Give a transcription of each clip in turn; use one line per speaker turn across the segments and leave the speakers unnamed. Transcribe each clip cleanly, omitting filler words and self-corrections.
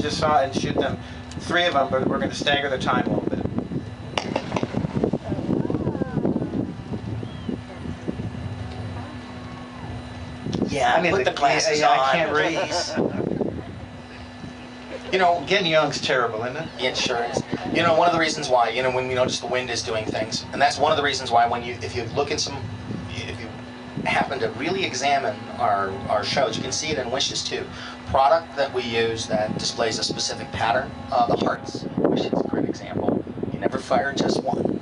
just saw, and shoot them 3 of them, but we're going to stagger the time a little bit.
Yeah, I mean, put the glasses on.
I can't read. You know, getting young's terrible, isn't it?
It sure is. You know, one of the reasons why, you know, when you notice the wind is doing things, and that's one of the reasons why when you, if you look in some, if you happen to really examine our shows, you can see it in Wishes too. Product that we use that displays a specific pattern. The hearts, Wishes is a great example. You never fire just one.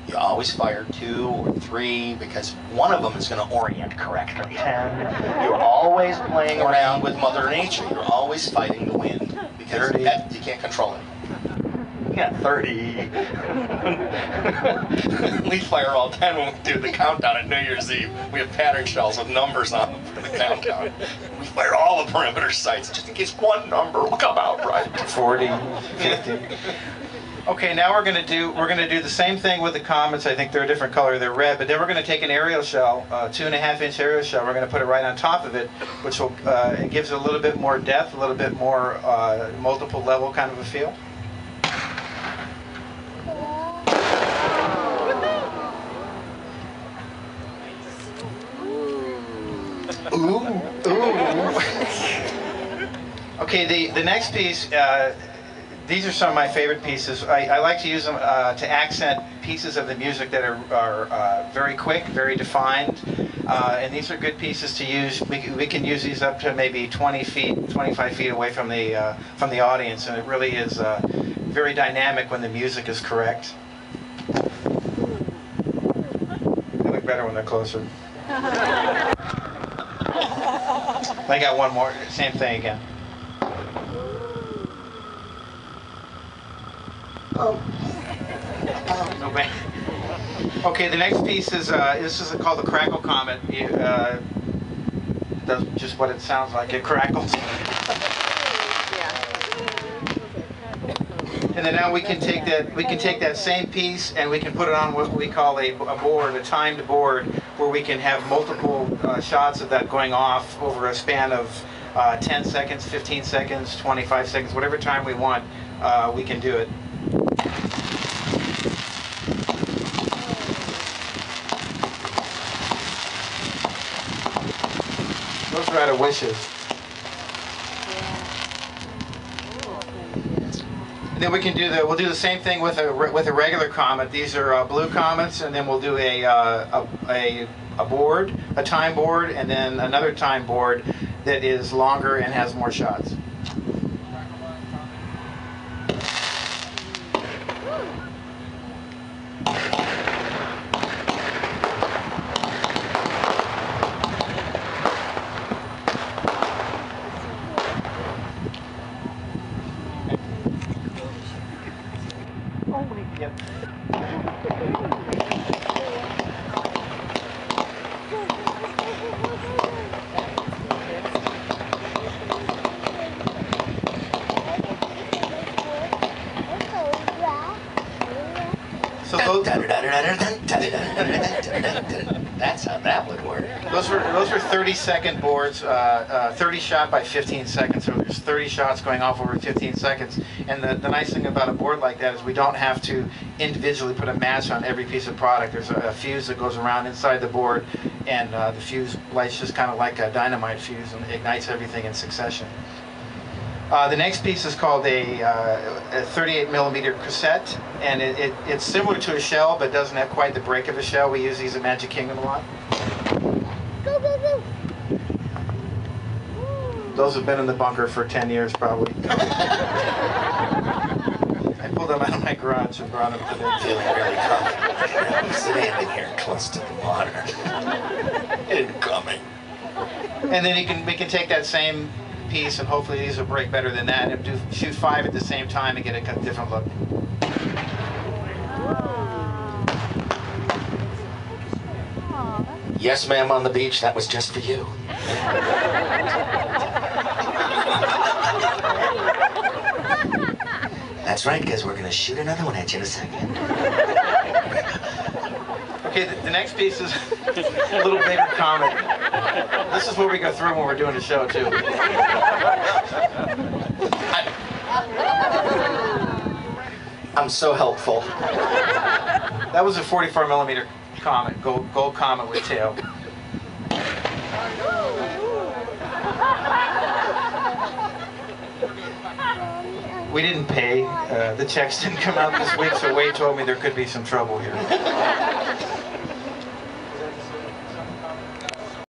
You always fire 2 or 3 because one of them is going to orient correctly. 10. You're always playing around with Mother Nature. You're always fighting the wind because you can't control it. Yeah, 30. We fire all 10 when we do the countdown at New Year's Eve. We have pattern shells with numbers on them for the countdown. We fire all the perimeter sights just in case one number will come out right.
40, 50. Okay, now we're going to do the same thing with the comets. I think they're a different color. They're red, but then we're going to take an aerial shell, 2.5-inch aerial shell. We're going to put it right on top of it, which will it gives it a little bit more depth, a little bit more multiple level kind of a feel. Ooh, ooh. Okay, the next piece. These are some of my favorite pieces. I like to use them to accent pieces of the music that are very quick, very defined, and these are good pieces to use. We can use these up to maybe 20 feet, 25 feet away from the audience, and it really is very dynamic when the music is correct. They look better when they're closer. I got one more, same thing again. No bad. Okay, the next piece is this is called the Crackle Comet. That's just what it sounds like. It crackles. And then now we can take that same piece and we can put it on what we call a board, a timed board, where we can have multiple shots of that going off over a span of 10 seconds, 15 seconds, 25 seconds, whatever time we want. We can do it. Those are out of Wishes. And then we can do we'll do the same thing with a regular comet. These are blue comets, and then we'll do a board, a time board, and then another time board that is longer and has more shots. Yep. So
that's how that would work.
Those were 30-second boards, 30 shot by 15 seconds. So there's 30 shots going off over 15 seconds. And the nice thing about a board like that is we don't have to individually put a match on every piece of product. There's a fuse that goes around inside the board, and the fuse lights just kind of like a dynamite fuse and ignites everything in succession. The next piece is called a 38mm cassette, and it's similar to a shell, but doesn't have quite the break of a shell. We use these at Magic Kingdom a lot.
Go, go, go.
Those have been in the bunker for 10 years, probably. I pulled them out of my garage and brought them to the...
Feeling really comfortable. I'm standing here close to the water. Incoming.
And then we can take that same piece, and hopefully these will break better than that, and shoot 5 at the same time and get a different look.
Yes, ma'am, on the beach, that was just for you. That's right, because we're going to shoot another one at you in a second.
Okay, the next piece is a little bigger comet. This is where we go through when we're doing a show, too.
I'm so helpful.
That was a 44 millimeter Comet, gold Comet with tail. We didn't pay. The checks didn't come out this week, so Wade told me there could be some trouble here.